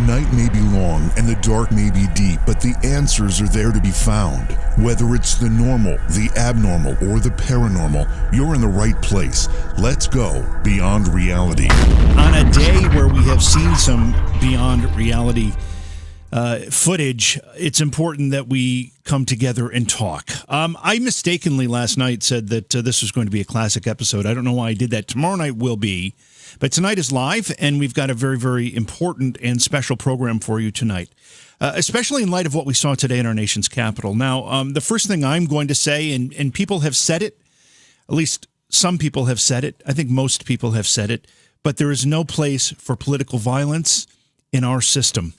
night may be long and the dark may be deep, but the answers are there to be found. Whether it's the normal, the abnormal, or the paranormal, you're in the right place. Let's go beyond reality. On a day where we have seen some beyond reality footage, it's important that we come together and talk. I mistakenly last night said that this was going to be a classic episode. I don't know why I did that. Tomorrow night will be. But tonight is live, and we've got a very, very important and special program for you tonight, especially in light of what we saw today in our nation's capital. Now, the first thing I'm going to say, and people have said it, at least some people have said it, I think most people have said it, but there is no place for political violence in our system.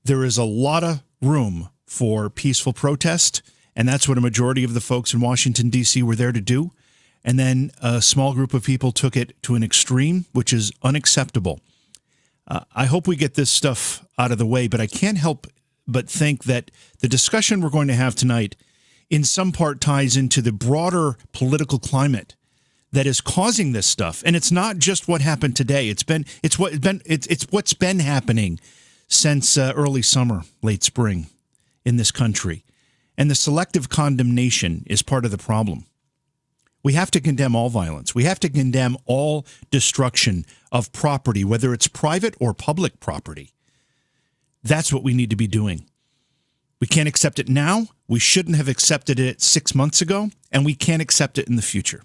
There is a lot of room for peaceful protest, and that's what a majority of the folks in Washington, D.C. were there to do. And then a small group of people took it to an extreme, which is unacceptable. I hope we get this stuff out of the way, but I can't help but think that the discussion we're going to have tonight in some part ties into the broader political climate that is causing this stuff. And it's not just what happened today. It's what's been happening since early summer, late spring in this country. And the selective condemnation is part of the problem. We have to condemn all violence. We have to condemn all destruction of property, whether it's private or public property. That's what we need to be doing. We can't accept it now. We shouldn't have accepted it 6 months ago, and we can't accept it in the future.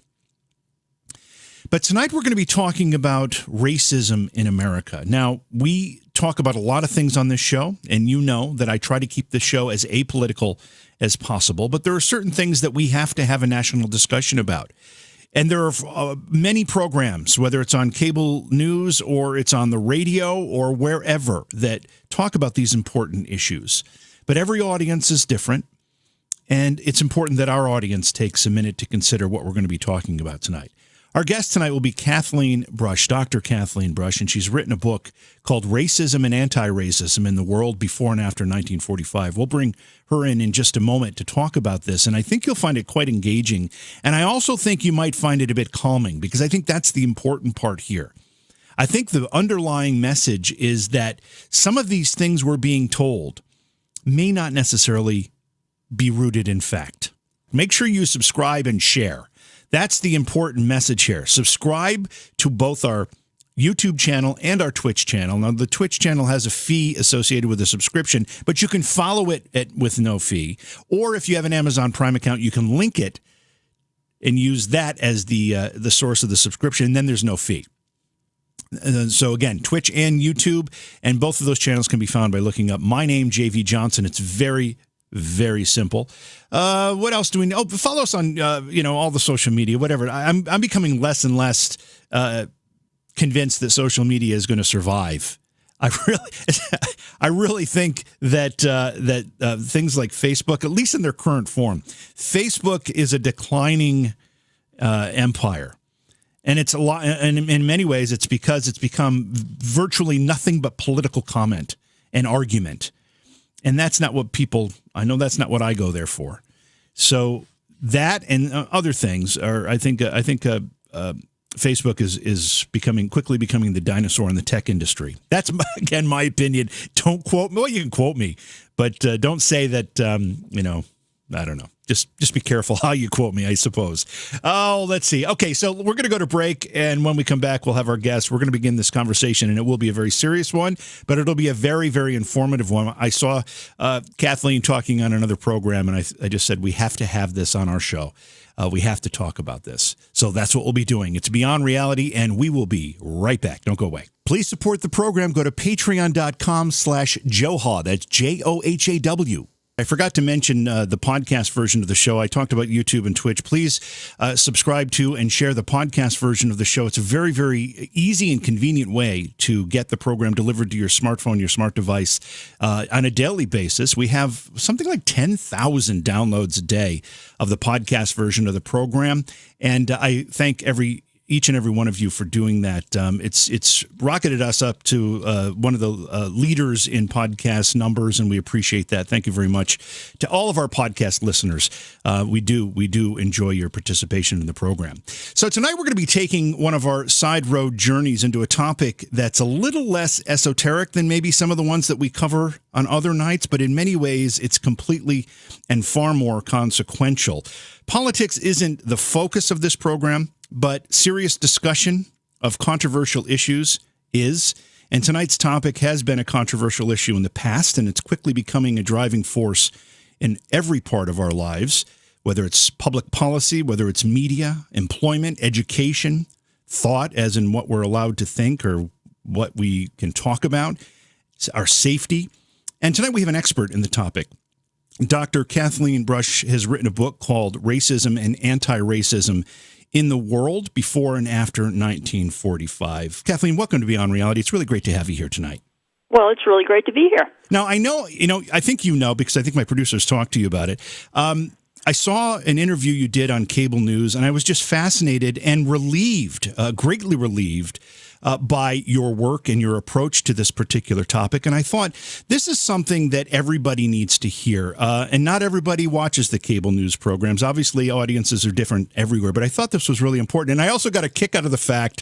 But tonight we're going to be talking about racism in America. Now, we talk about a lot of things on this show, and you know that I try to keep this show as apolitical as possible, but there are certain things that we have to have a national discussion about. And there are many programs, whether it's on cable news or it's on the radio or wherever, that talk about these important issues. But every audience is different, and it's important that our audience takes a minute to consider what we're going to be talking about tonight. Our guest tonight will be Kathleen Brush, Dr. Kathleen Brush, and she's written a book called Racism and Anti-Racism in the World Before and After 1945. We'll bring her in just a moment to talk about this, and I think you'll find it quite engaging. And I also think you might find it a bit calming, because I think that's the important part here. I think the underlying message is that some of these things we're being told may not necessarily be rooted in fact. Make sure you subscribe and share. That's the important message here. Subscribe to both our YouTube channel and our Twitch channel. Now, the Twitch channel has a fee associated with a subscription, but you can follow it with no fee. Or if you have an Amazon Prime account, you can link it and use that as the source of the subscription, and then there's no fee. So again, Twitch and YouTube, and both of those channels can be found by looking up my name, JV Johnson. It's very simple. What else do we know? Oh, follow us on, all the social media, whatever. I'm becoming less and less convinced that social media is going to survive. I really think that things like Facebook, at least in their current form, Facebook is a declining empire. And it's a lot, and in many ways, it's because it's become virtually nothing but political comment and argument. And that's not what that's not what I go there for. So that and other things are, I think Facebook is quickly becoming the dinosaur in the tech industry. That's, again, my opinion. Don't quote me. Well, you can quote me, but don't say that, I don't know. Just be careful how you quote me, I suppose. Oh, let's see. Okay, so we're going to go to break, and when we come back, we'll have our guests. We're going to begin this conversation, and it will be a very serious one, but it'll be a very, very informative one. I saw Kathleen talking on another program, and I just said we have to have this on our show. We have to talk about this. So that's what we'll be doing. It's Beyond Reality, and we will be right back. Don't go away. Please support the program. Go to patreon.com/Johaw. That's JOHAW. I forgot to mention the podcast version of the show. I talked about YouTube and Twitch. Please subscribe to and share the podcast version of the show. It's a very, very easy and convenient way to get the program delivered to your smartphone, your smart device on a daily basis. We have something like 10,000 downloads a day of the podcast version of the program. And I thank every each and every one of you for doing that. It's rocketed us up to one of the leaders in podcast numbers, and we appreciate that. Thank you very much to all of our podcast listeners. We do enjoy your participation in the program. So tonight we're going to be taking one of our side road journeys into a topic that's a little less esoteric than maybe some of the ones that we cover on other nights, but in many ways it's completely and far more consequential. Politics isn't the focus of this program, but serious discussion of controversial issues is. And tonight's topic has been a controversial issue in the past, and it's quickly becoming a driving force in every part of our lives, whether it's public policy, whether it's media, employment, education, thought, as in what we're allowed to think or what we can talk about, our safety. And tonight we have an expert in the topic. Dr. Kathleen Brush has written a book called Racism and Anti-Racism in the World Before and After 1945. Kathleen, welcome to Beyond Reality. It's really great to have you here tonight. Well, it's really great to be here. Now, I know, I think you know, because I think my producers talked to you about it. I saw an interview you did on cable news, and I was just fascinated and relieved, greatly relieved, by your work and your approach to this particular topic. And I thought this is something that everybody needs to hear. And not everybody watches the cable news programs. Obviously, audiences are different everywhere, but I thought this was really important. And I also got a kick out of the fact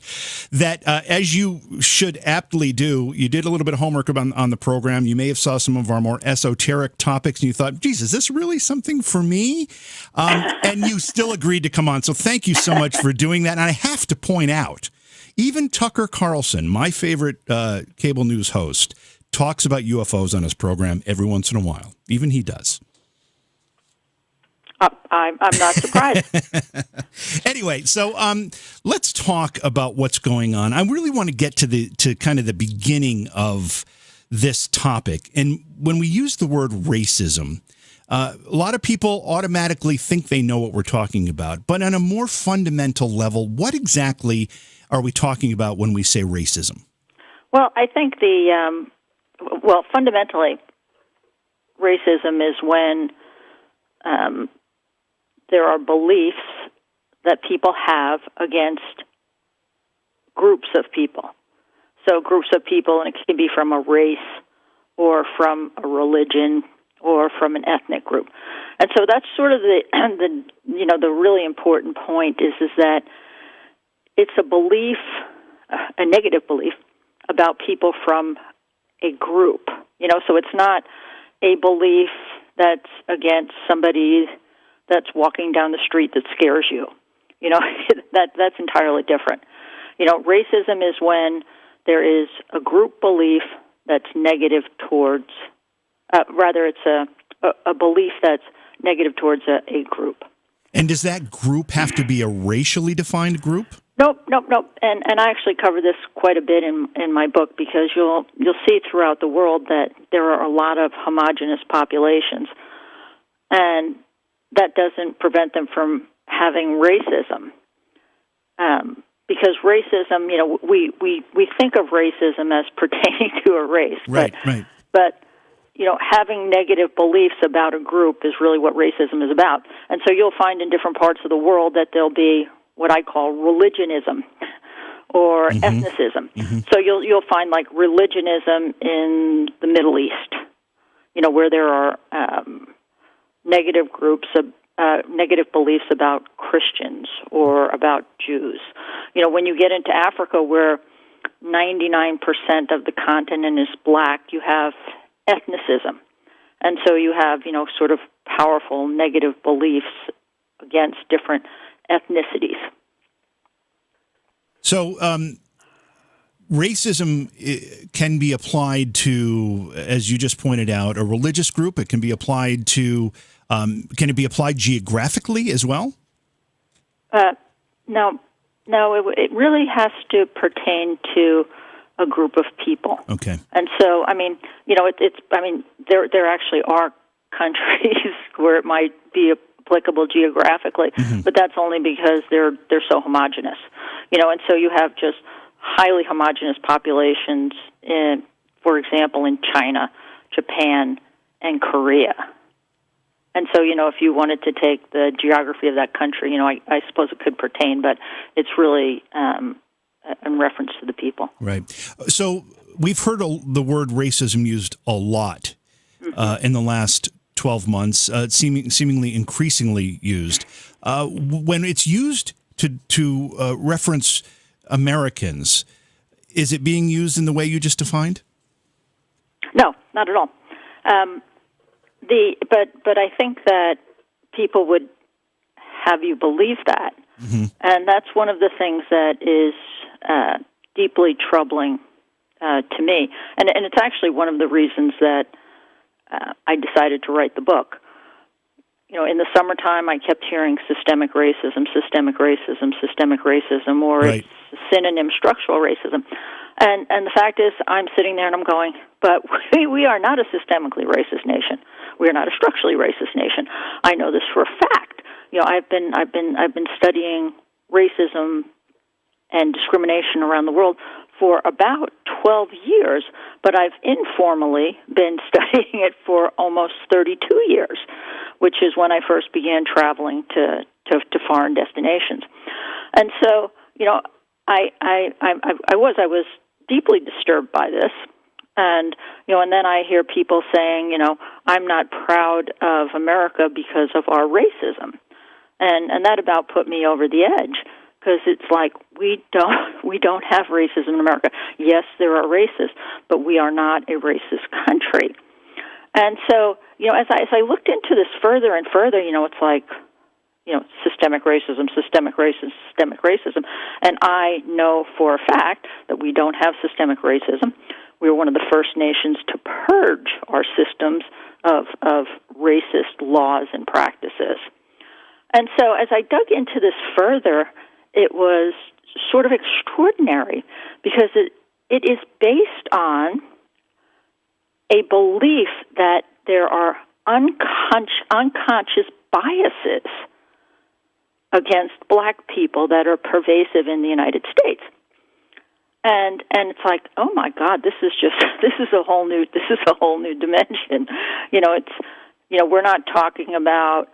that, as you should aptly do, you did a little bit of homework on the program. You may have saw some of our more esoteric topics, and you thought, geez, is this really something for me? And you still agreed to come on. So thank you so much for doing that. And I have to point out, even Tucker Carlson, my favorite cable news host, talks about UFOs on his program every once in a while. Even he does. I'm not surprised. Anyway, so let's talk about what's going on. I really want to get to kind of the beginning of this topic. And when we use the word racism, a lot of people automatically think they know what we're talking about. But on a more fundamental level, what exactly are we talking about when we say racism? Well, I think fundamentally, racism is when there are beliefs that people have against groups of people. So groups of people, and it can be from a race or from a religion or from an ethnic group. And so that's sort of the really important point is that it's a belief, a negative belief, about people from a group. So it's not a belief that's against somebody that's walking down the street that scares you. That's entirely different. Racism is when there is a group belief that's negative towards, it's a belief that's negative towards a group. And does that group have to be a racially defined group? Nope. And I actually cover this quite a bit in my book because you'll see throughout the world that there are a lot of homogeneous populations, and that doesn't prevent them from having racism. Because racism, we think of racism as pertaining to a race, right. But having negative beliefs about a group is really what racism is about. And so you'll find in different parts of the world that there'll be what I call religionism or ethnicism. Mm-hmm. So you'll find like religionism in the Middle East, where there are negative groups of negative beliefs about Christians or about Jews. When you get into Africa, where 99% of the continent is black, you have ethnicism. And so you have, sort of powerful negative beliefs against different ethnicities. So racism can be applied to, as you just pointed out, a religious group. It can be applied to, can it be applied geographically as well? No, it really has to pertain to a group of people. Okay. And so, there actually are countries where it might be applicable geographically, but that's only because they're so homogeneous. And so you have just highly homogeneous populations for example, in China, Japan, and Korea. And so, if you wanted to take the geography of that country, I suppose it could pertain, but it's really in reference to the people. Right. So we've heard the word racism used a lot in the last 12 months, seemingly increasingly used. When it's used to reference Americans, is it being used in the way you just defined? No, not at all. But I think that people would have you believe that, and that's one of the things that is deeply troubling to me, and it's actually one of the reasons that I decided to write the book. In the summertime, I kept hearing systemic racism, or right. It's synonym structural racism. And the fact is, I'm sitting there and I'm going, but we are not a systemically racist nation. We are not a structurally racist nation. I know this for a fact. I've been studying racism and discrimination around the world for about 12 years, but I've informally been studying it for almost 32 years, which is when I first began traveling to foreign destinations. And so, I was deeply disturbed by this, and then I hear people saying, I'm not proud of America because of our racism, and that about put me over the edge. Because it's like we don't have racism in America. Yes, there are racists, but we are not a racist country. And so, as I looked into this further and further, it's like, systemic racism, and I know for a fact that we don't have systemic racism. We were one of the first nations to purge our systems of racist laws and practices. And so, as I dug into this further, it was sort of extraordinary because it is based on a belief that there are unconscious biases against black people that are pervasive in the United States. And it's like, oh my God, this is a whole new dimension. We're not talking about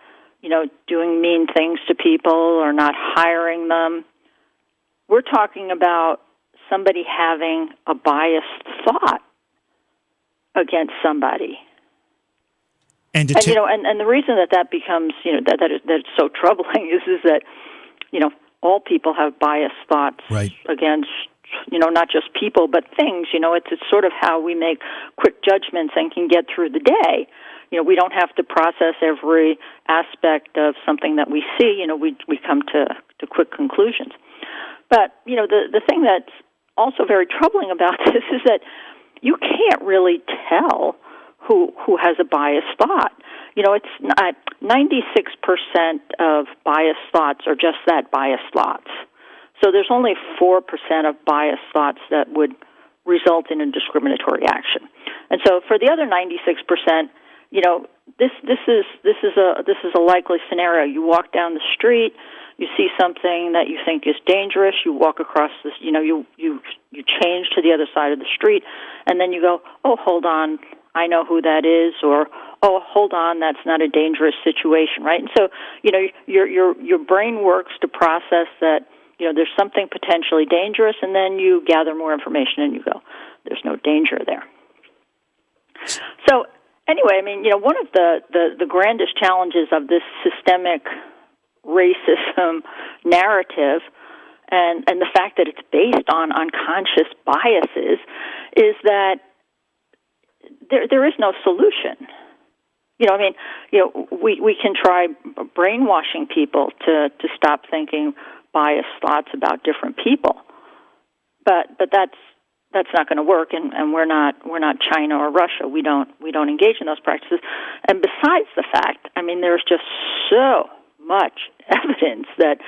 doing mean things to people or not hiring them. We're talking about somebody having a biased thought against somebody. And the reason that becomes, that it's so troubling is that, all people have biased thoughts right. against, not just people, but things. It's sort of how we make quick judgments and can get through the day. We don't have to process every aspect of something that we see. We come to quick conclusions. But, the thing that's also very troubling about this is that you can't really tell who has a biased thought. It's not 96% of biased thoughts are just that, biased thoughts. So there's only 4% of biased thoughts that would result in a discriminatory action. And so for the other 96%, this is a likely scenario. You walk down the street, you see something that you think is dangerous, you walk across this, you change to the other side of the street, and then you go, oh, hold on, I know who that is, or oh, hold on, that's not a dangerous situation, right? And so, your brain works to process that, there's something potentially dangerous, and then you gather more information and you go, there's no danger there. So anyway, one of the grandest challenges of this systemic racism narrative and the fact that it's based on unconscious biases is that there is no solution. We can try brainwashing people to stop thinking biased thoughts about different people, but that's not going to work, and we're not China or Russia. We don't engage in those practices. And besides the fact, there's just so much evidence that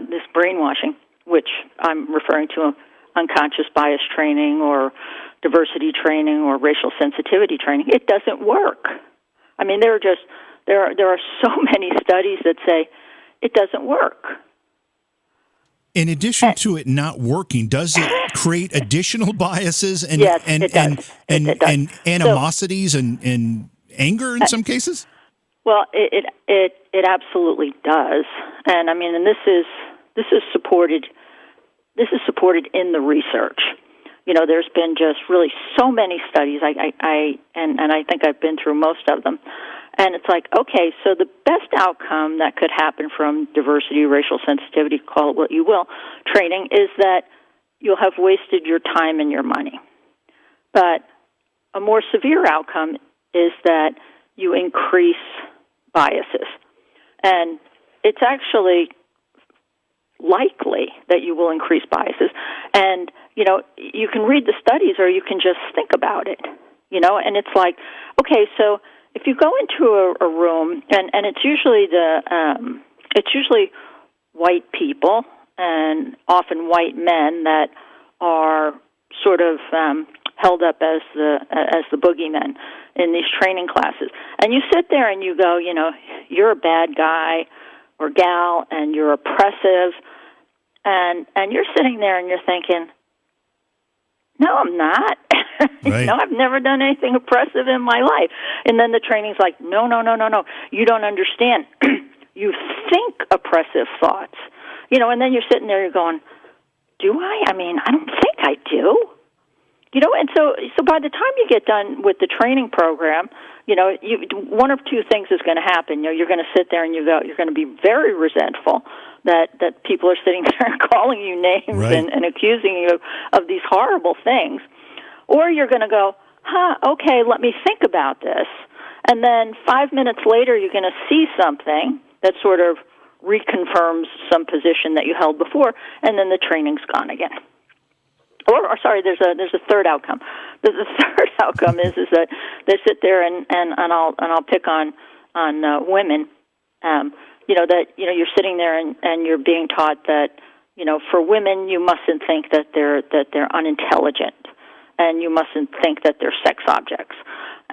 this brainwashing, which I'm referring to unconscious bias training or diversity training or racial sensitivity training, it doesn't work. There are so many studies that say it doesn't work. In addition to it not working, does it create additional biases and yes, and it does. and animosities and anger in some cases? Well, it absolutely does, and I mean, and this is supported. This is supported in the research. There's been just really so many studies. I think I've been through most of them, and it's like, okay, so the best outcome that could happen from diversity, racial sensitivity, call it what you will, training, is that you'll have wasted your time and your money. But a more severe outcome is that you increase biases. And it's actually likely that you will increase biases. And, you can read the studies or you can just think about it, and it's like, okay, so if you go into a room, and it's usually it's usually white people and often white men that are sort of held up as the boogeymen in these training classes. And you sit there and you go, you're a bad guy or gal and you're oppressive, and you're sitting there and you're thinking, no, I'm not. Right. I've never done anything oppressive in my life. And then the training's like, no, you don't understand. You think oppressive thoughts. And then you're sitting there, you're going, do I? I mean, I don't think I do. And so by the time you get done with the training program, one of two things is going to happen. You're going to sit there and you're going to be very resentful that people are sitting there and calling you names, right, and accusing you of these horrible things. Or you're going to go, okay, let me think about this. And then 5 minutes later, you're going to see something that sort of reconfirms some position that you held before, and then the training's gone again. Or sorry, there's a third outcome. The third outcome is that they sit there and I'll pick on women. That you're sitting there and you're being taught that for women you mustn't think that they're unintelligent, and you mustn't think that they're sex objects.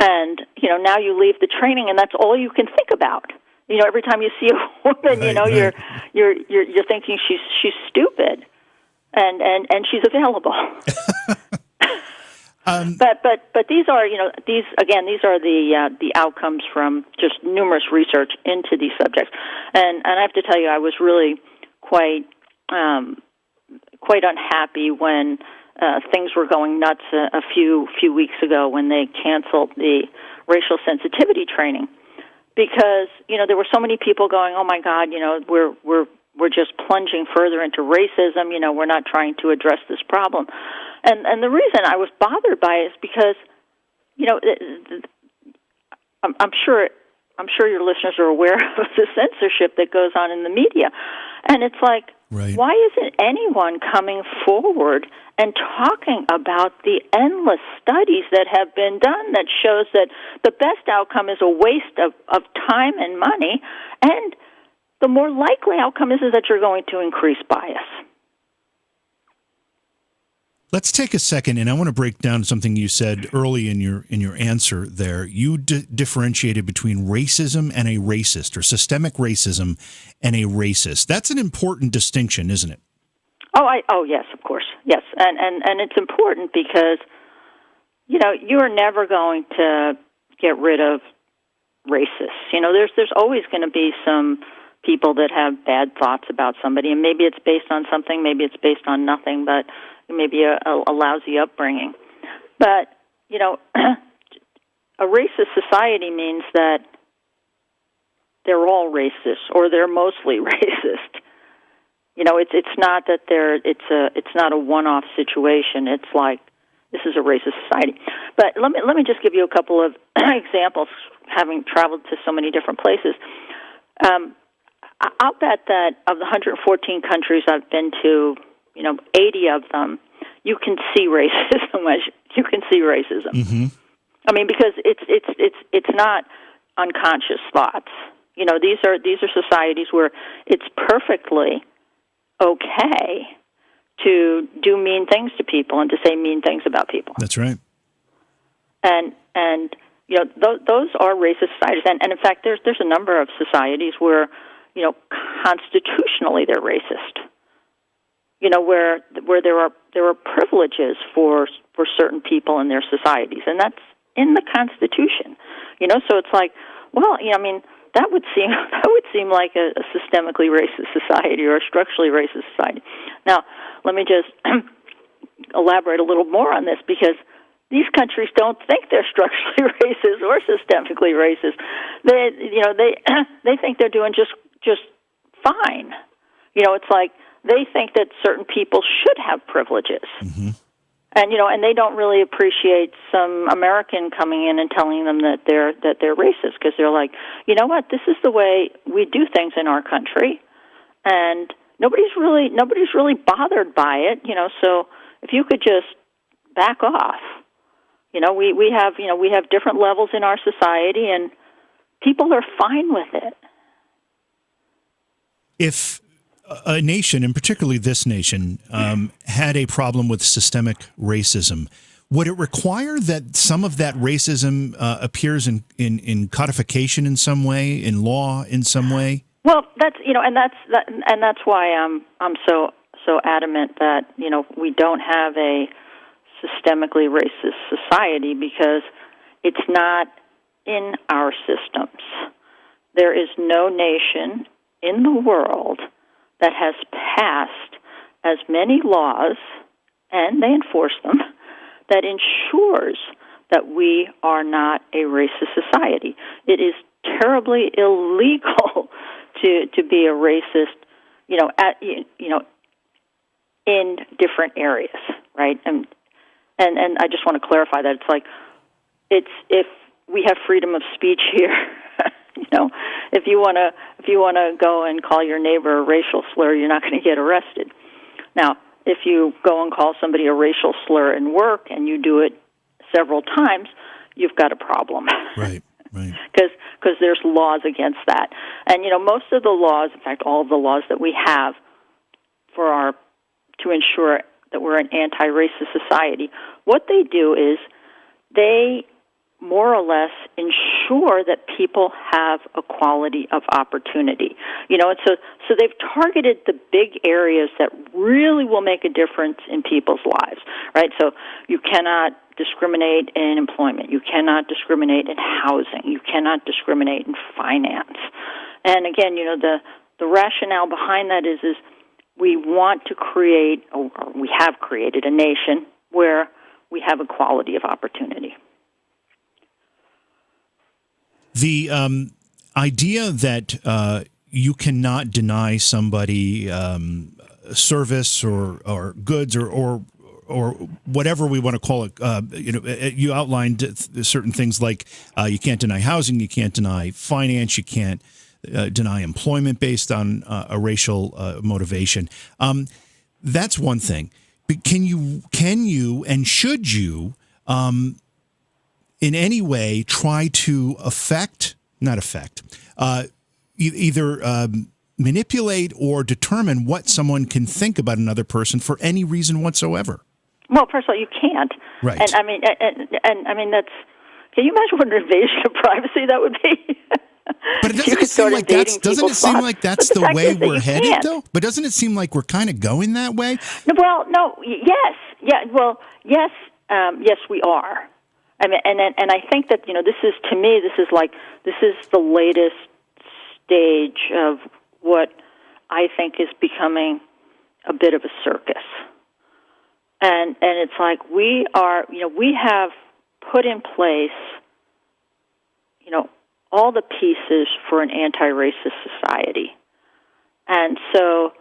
And now you leave the training and that's all you can think about. Every time you see a woman, right. you're thinking she's stupid. And she's available. But these are these are the outcomes from just numerous research into these subjects, and I have to tell you, I was really quite unhappy when things were going nuts a few weeks ago when they canceled the racial sensitivity training, because there were so many people going, oh my God, we're just plunging further into racism. We're not trying to address this problem. And the reason I was bothered by it is because, I'm sure your listeners are aware of the censorship that goes on in the media. And it's like, right, why isn't anyone coming forward and talking about the endless studies that have been done that shows that the best outcome is a waste of time and money, and the more likely outcome is that you're going to increase bias. Let's take a second, and I want to break down something you said early in your answer there. You differentiated between racism and a racist, or systemic racism and a racist. That's an important distinction, isn't it? Oh, yes, of course, yes, and it's important because you are never going to get rid of racists. There's always going to be some people that have bad thoughts about somebody, and maybe it's based on something, maybe it's based on nothing, but maybe a lousy upbringing. But, a racist society means that they're all racist, or they're mostly racist. It's not that it's not a one-off situation. It's like, this is a racist society. But let me just give you a couple of examples, having traveled to so many different places. I'll bet that of the 114 countries I've been to, 80 of them, you can see racism. You can see racism. Mm-hmm. I mean, because it's not unconscious thoughts. These are societies where it's perfectly okay to do mean things to people and to say mean things about people. That's right. And those are racist societies. And in fact, there's a number of societies where constitutionally they're racist. Where there are privileges for certain people in their societies, and that's in the Constitution. So it's like, well, that would seem like a systemically racist society or a structurally racist society. Now, let me just elaborate a little more on this, because these countries don't think they're structurally racist or systemically racist. They think they're doing just fine. It's like they think that certain people should have privileges. Mm-hmm. And they don't really appreciate some American coming in and telling them that they're racist, because they're like, you know what, this is the way we do things in our country, and nobody's really bothered by it. So if you could just back off. We have different levels in our society, and people are fine with it. If a nation, and particularly this nation, had a problem with systemic racism, would it require that some of that racism appears in codification in some way, in law in some way? Well, that's why I'm so adamant that we don't have a systemically racist society, because it's not in our systems. There is no nation in the world that has passed as many laws, and they enforce them, that ensures that we are not a racist society. It is terribly illegal to be a racist, in different areas, right? And I just want to clarify that it's if we have freedom of speech here. If you want to go and call your neighbor a racial slur, you're not going to get arrested. Now, if you go and call somebody a racial slur in work and you do it several times, you've got a problem. Right. Because there's laws against that. And most of the laws, in fact, all of the laws that we have to ensure that we're an anti-racist society, what they do is they more or less ensure that people have equality of opportunity. And so they've targeted the big areas that really will make a difference in people's lives, right? So you cannot discriminate in employment. You cannot discriminate in housing. You cannot discriminate in finance. And again, the rationale behind that is we want to create, or we have created, a nation where we have equality of opportunity. The idea that you cannot deny somebody service or goods or whatever we want to call it. You outlined certain things like you can't deny housing, you can't deny finance, you can't deny employment based on a racial motivation. That's one thing. But can you, and should you, in any way try to either manipulate or determine what someone can think about another person for any reason whatsoever? Well, first of all, you can't. Right. And I mean, that's. Can you imagine what an invasion of privacy that would be? But it doesn't seem like that's the way we're headed, though? But doesn't it seem like we're kind of going that way? Well, no. Yes. Yeah. Well, yes. Yes, we are. I mean, and I think that this is the latest stage of what I think is becoming a bit of a circus. And it's like we have put in place, all the pieces for an anti-racist society. And so,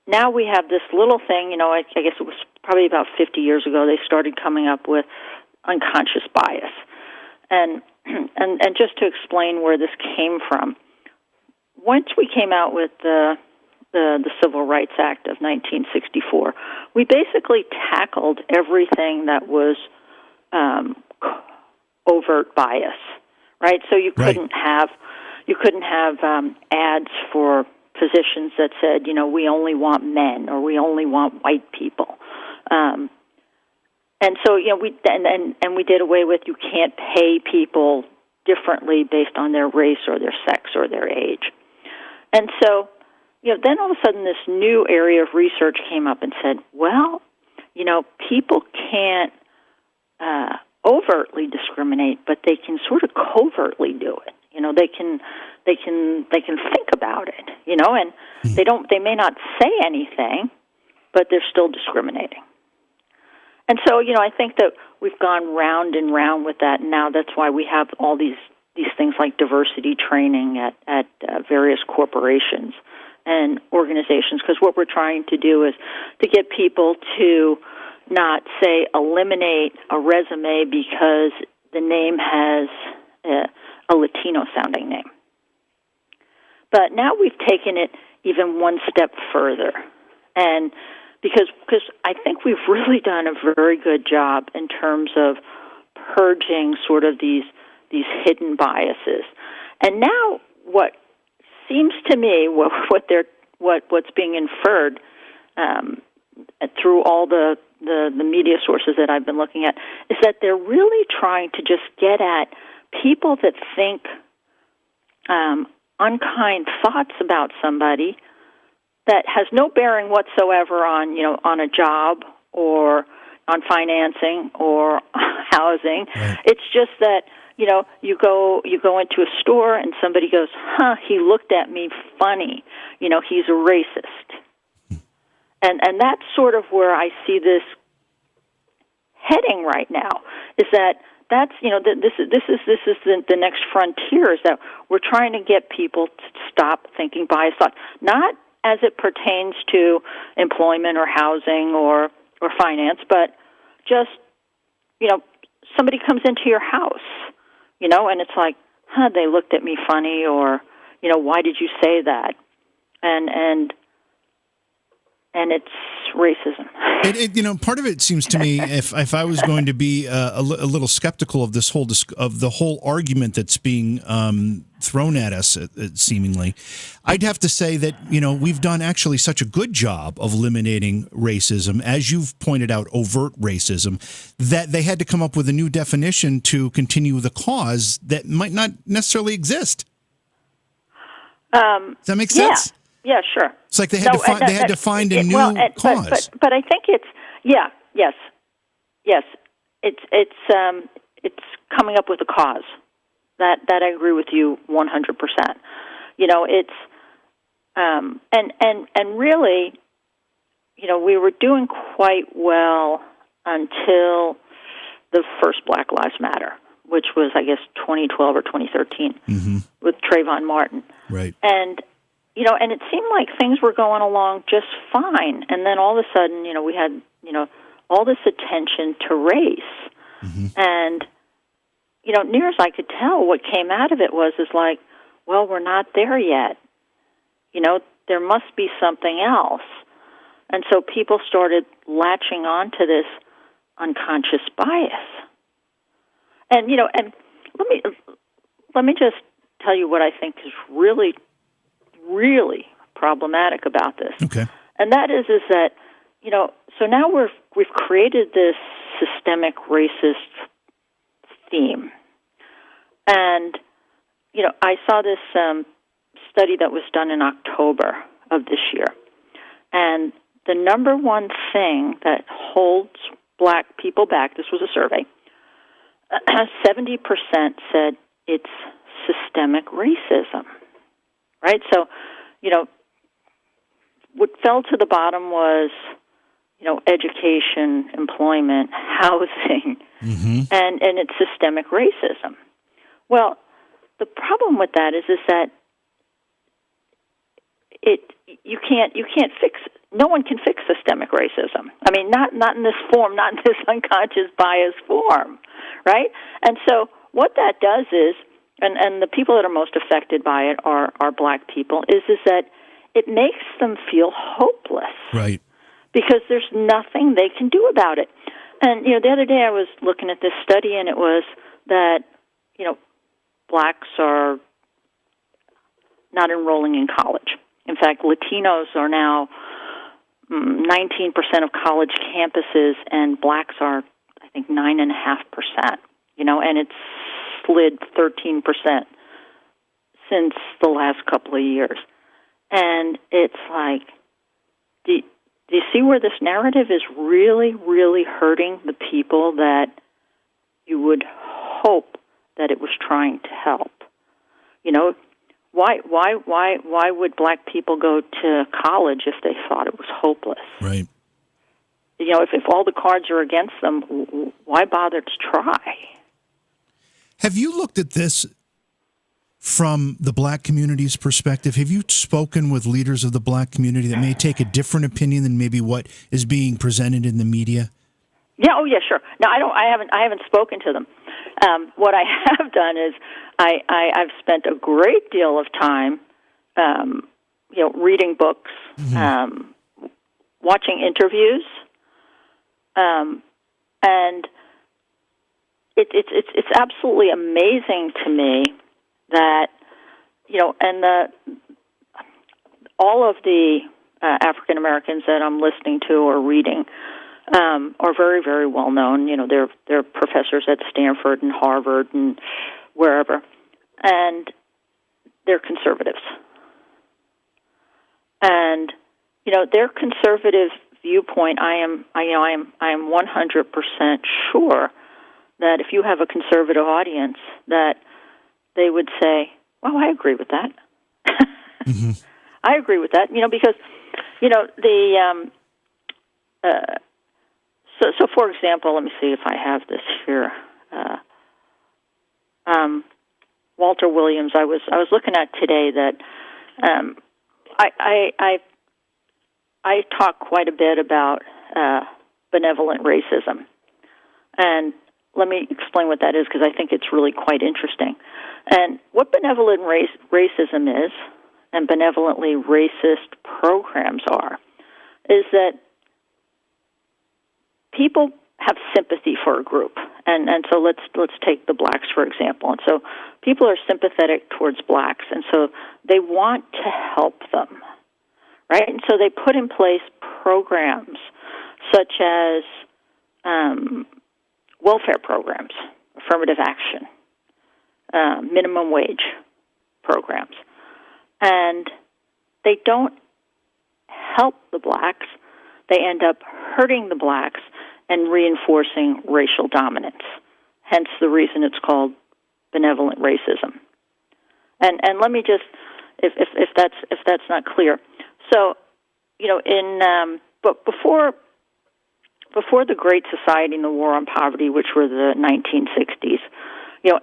now we have this little thing, I guess it was probably about 50 years ago, they started coming up with unconscious bias. And just to explain where this came from, once we came out with the Civil Rights Act of 1964, we basically tackled everything that was overt bias, right? So you couldn't have ads for positions that said, we only want men or we only want white people. And so, we did away with you can't pay people differently based on their race or their sex or their age. And so, then all of a sudden this new area of research came up and said, well, people can't overtly discriminate, but they can sort of covertly do it. They can think about it, and they may not say anything, but they're still discriminating. And so, I think that we've gone round and round with that, and now that's why we have all these things like diversity training at various corporations and organizations, because what we're trying to do is to get people to not, say, eliminate a resume because the name has a Latino-sounding name. But now we've taken it even one step further, and because I think we've really done a very good job in terms of purging sort of these hidden biases. And now what seems to me, what's being inferred through all the media sources that I've been looking at, is that they're really trying to just get at people that think unkind thoughts about somebody that has no bearing whatsoever on a job or on financing or housing. Right. It's just that you go into a store and somebody goes, he looked at me funny. He's a racist. And that's sort of where I see this heading right now. Is that's this is the next frontier. Is that we're trying to get people to stop thinking biased thoughts, not as it pertains to employment or housing or finance, but just somebody comes into your house, and it's like, they looked at me funny, or why did you say that? And it's racism. Part of it seems to me, if I was going to be a little skeptical of this of the whole argument that's being thrown at us, seemingly, I'd have to say that we've done actually such a good job of eliminating racism, as you've pointed out, overt racism, that they had to come up with a new definition to continue the cause that might not necessarily exist. Does that make sense? Yeah, sure. It's like they had to find a new cause. But I think it's yes. It's coming up with a cause. That I agree with you 100%. It's and really, we were doing quite well until the first Black Lives Matter, which was, I guess, 2012 or 2013 with Trayvon Martin. Right. And and it seemed like things were going along just fine. And then all of a sudden, we had, all this attention to race. And, near as I could tell, what came out of it is like, well, we're not there yet. There must be something else. And so people started latching on to this unconscious bias. And, and let me just tell you what I think is really problematic about this. Okay. And that is that, so now we've created this systemic racist theme. And, I saw this study that was done in October of this year. And the number one thing that holds Black people back, this was a survey, 70% said it's systemic racism. Right? So, what fell to the bottom was, education, employment, housing, and it's systemic racism. Well, the problem with that is that you can't fix it. No one can fix systemic racism. I mean, not in this form, not in this unconscious bias form, right? And so what that does is, and the people that are most affected by it are Black people, is that it makes them feel hopeless. Right. Because there's nothing they can do about it. And, the other day I was looking at this study, and it was that, Blacks are not enrolling in college. In fact, Latinos are now 19% of college campuses, and Blacks are, I think, 9.5%, and it's slid 13% since the last couple of years. And it's like, do you see where this narrative is really, really hurting the people that you would hope that it was trying to help? Why would black people go to college if they thought it was hopeless? Right. If all the cards are against them, why bother to try? Have you looked at this from the black community's perspective? Have you spoken with leaders of the black community that may take a different opinion than maybe what is being presented in the media? Yeah. Oh, yeah. Sure. No, I haven't spoken to them. What I have done is I've spent a great deal of time, reading books, watching interviews, and it's absolutely amazing to me that all of the African Americans that I'm listening to or reading are very, very well known. They're professors at Stanford and Harvard and wherever, and they're conservatives. And their conservative viewpoint, I am 100% sure that if you have a conservative audience, that they would say, "Well, I agree with that." I agree with that. Because So, for example, let me see if I have this here. Walter Williams. I was looking at today that I talk quite a bit about benevolent racism, and let me explain what that is because I think it's really quite interesting. And what benevolent racism is, and benevolently racist programs are, is that people have sympathy for a group, and so let's take the blacks for example. And so people are sympathetic towards blacks, and so they want to help them, right? And so they put in place programs such as welfare programs, affirmative action, minimum wage programs, and they don't help the blacks. They end up hurting the blacks and reinforcing racial dominance. Hence the reason it's called benevolent racism. And let me just, if that's not clear. So, but before the Great Society and the War on Poverty, which were the 1960s,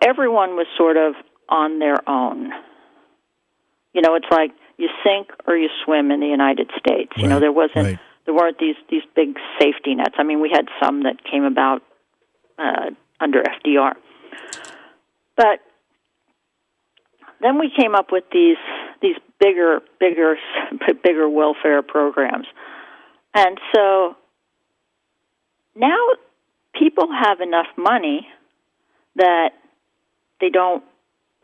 everyone was sort of on their own. It's like you sink or you swim in the United States. Right. There wasn't. Right. There weren't these big safety nets. I mean, we had some that came about under FDR. But then we came up with these bigger welfare programs. And so now people have enough money that they don't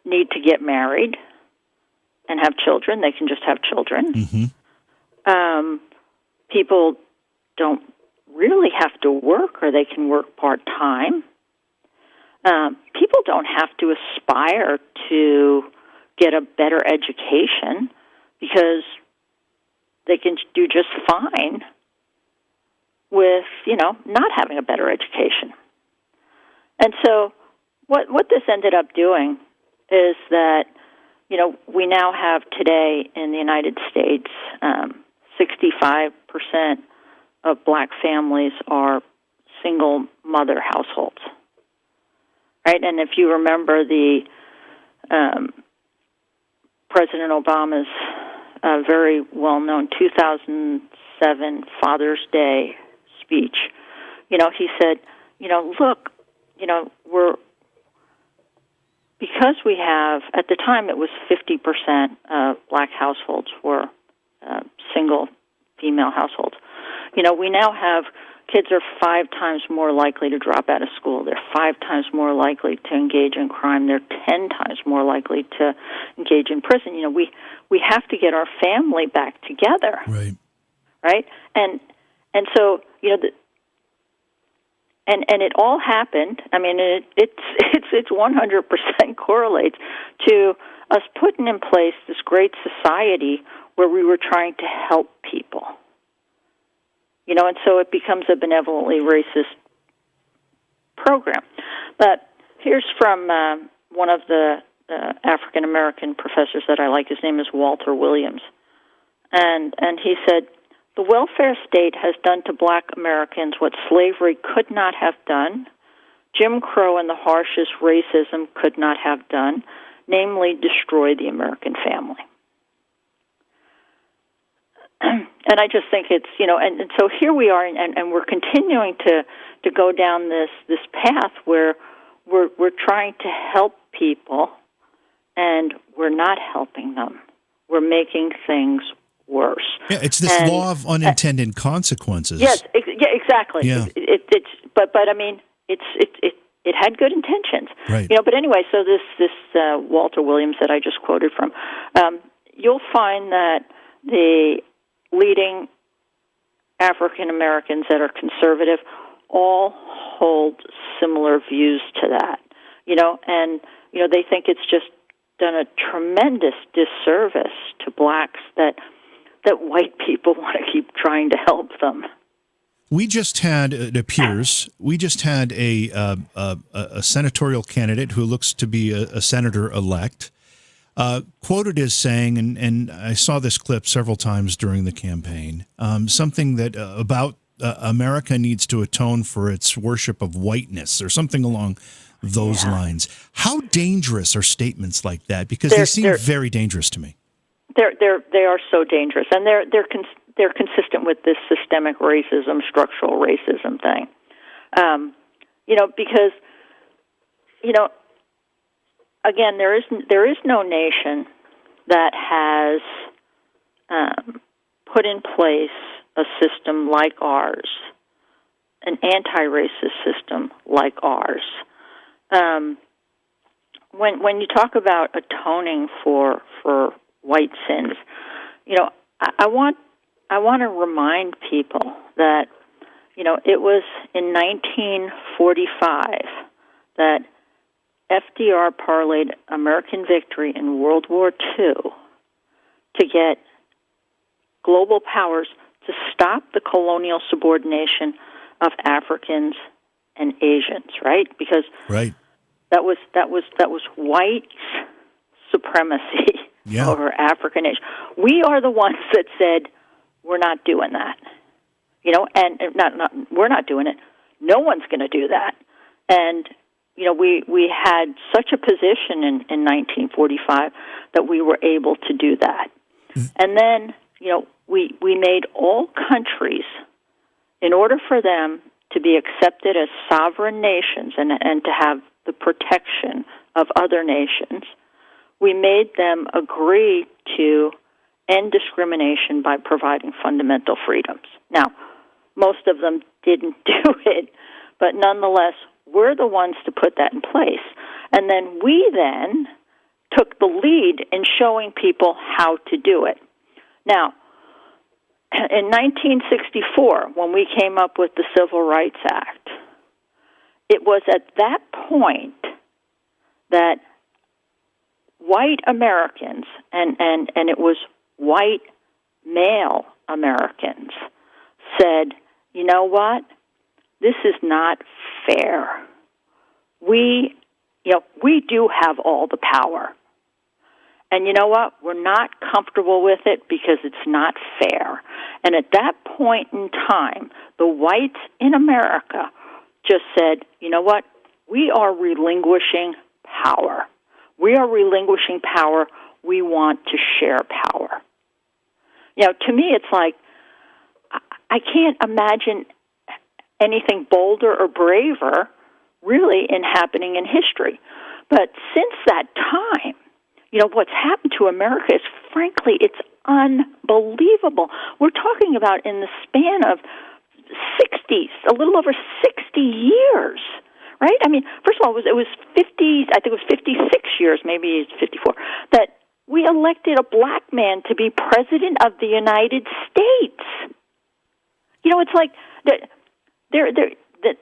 need to get married and have children. They can just have children. Mm-hmm. People don't really have to work, or they can work part-time. People don't have to aspire to get a better education because they can do just fine with, not having a better education. And so what this ended up doing is that, we now have today in the United States 65% of black families are single mother households, right? And if you remember the President Obama's very well-known 2007 Father's Day speech, he said, look, because we have, at the time it was 50% of black households were single female households. We now have kids are 5 times more likely to drop out of school. They're 5 times more likely to engage in crime. They're 10 times more likely to engage in prison. We have to get our family back together. Right? And so, and it all happened. I mean, it's 100% correlates to us putting in place this great society where we were trying to help people. And so it becomes a benevolently racist program. But here's from one of the African American professors that I like. His name is Walter Williams, and he said, the welfare state has done to black Americans what slavery could not have done, Jim Crow and the harshest racism could not have done, namely destroy the American family. And I just think it's, and so here we are, and we're continuing to go down this path where we're trying to help people, and we're not helping them. We're making things worse. Yeah, it's this law of unintended consequences. Yes, exactly. Yeah. But I mean, it had good intentions. Right. But anyway, so this Walter Williams that I just quoted from, you'll find that the leading African Americans that are conservative all hold similar views to that. And they think it's just done a tremendous disservice to blacks that white people want to keep trying to help them. We just had, it appears, a senatorial candidate who looks to be a senator-elect, quoted as saying, and I saw this clip several times during the campaign, something that about America needs to atone for its worship of whiteness or something along those lines. How dangerous are statements like that? Because they seem very dangerous to me. They are so dangerous, and they're consistent with this systemic racism, structural racism thing. Because again, there is no nation that has put in place a system like ours, an anti-racist system like ours. When you talk about atoning for white sins, I want to remind people that it was in 1945 that FDR parlayed American victory in World War II to get global powers to stop the colonial subordination of Africans and Asians, right? Because that was white supremacy over African Asian. We are the ones that said we're not doing that, and we're not doing it. No one's going to do that, and we had such a position in 1945 that we were able to do that, and then we made all countries, in order for them to be accepted as sovereign nations and to have the protection of other nations, we made them agree to end discrimination by providing fundamental freedoms. Now, most of them didn't do it, but nonetheless, we're the ones to put that in place. And then we took the lead in showing people how to do it. Now, in 1964, when we came up with the Civil Rights Act, it was at that point that white Americans, and it was white male Americans, said, you know what? This is not fair. We do have all the power. And you know what? We're not comfortable with it because it's not fair. And at that point in time, the whites in America just said, you know what? We are relinquishing power. We are relinquishing power. We want to share power. To me, it's like, I can't imagine anything bolder or braver, really, happening in history. But since that time, what's happened to America is, frankly, it's unbelievable. We're talking about in the span of 60s, a little over 60 years, right? I mean, first of all, it was 50, I think it was 56 years, maybe it's 54, that we elected a black man to be president of the United States. It's like the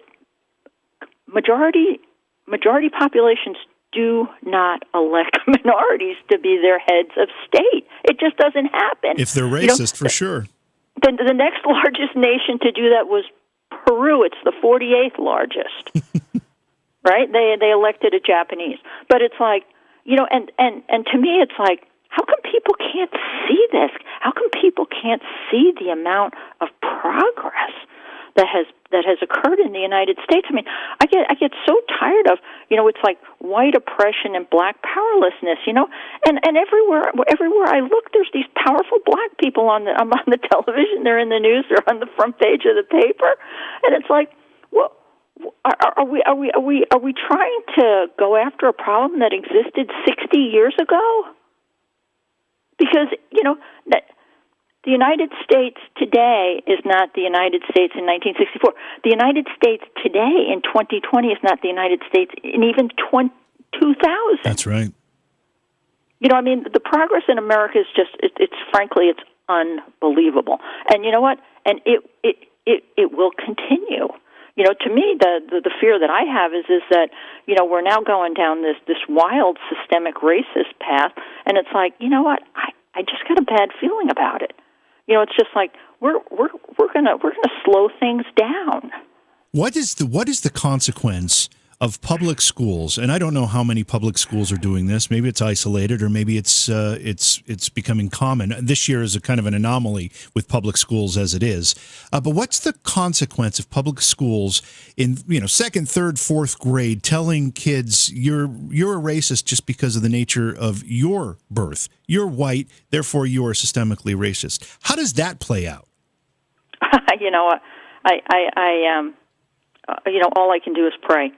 majority populations do not elect minorities to be their heads of state. It just doesn't happen. If they're racist, for sure. The next largest nation to do that was Peru. It's the 48th largest, right? They elected a Japanese. But it's like, and to me, it's like, how come people can't see this? How come people can't see the amount of progress that has occurred in the United States? I mean, I get so tired of, it's like white oppression and black powerlessness, and everywhere I look, there's these powerful black people on the television. They're in the news. They're on the front page of the paper, and it's like, well, are we trying to go after a problem that existed 60 years ago? Because that the United States today is not the United States in 1964. The United States today in 2020 is not the United States in even 2000. That's right. The progress in America is just it's frankly it's unbelievable. And you know what? And it will continue. To me, the fear that I have is that, we're now going down this wild systemic racist path, and it's like, you know what, I just got a bad feeling about it. It's just like we're gonna slow things down. What is the consequence of public schools? And I don't know how many public schools are doing this. Maybe it's isolated, or maybe it's becoming common. This year is a kind of an anomaly with public schools as it is. But what's the consequence of public schools in second, third, fourth grade telling kids you're a racist just because of the nature of your birth? You're white, therefore you are systemically racist. How does that play out? All I can do is pray.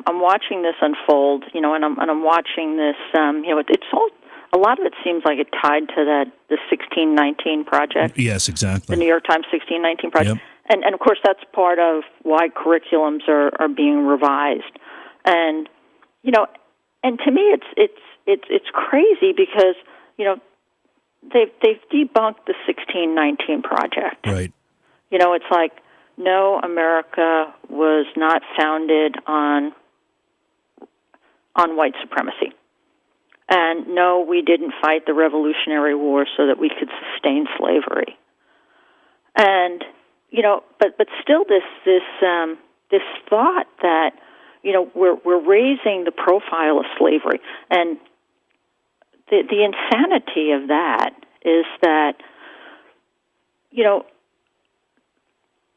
I'm watching this unfold, and I'm watching this, it's all, a lot of it seems like it tied to the 1619 project. Yes, exactly. The New York Times 1619 project. Yep. And of course that's part of why curriculums are being revised. And, and to me it's crazy because, they've debunked the 1619 project. Right. It's like, no, America was not founded on white supremacy. And no, we didn't fight the Revolutionary War so that we could sustain slavery. And, but still this thought that, we're raising the profile of slavery. And the insanity of that is that,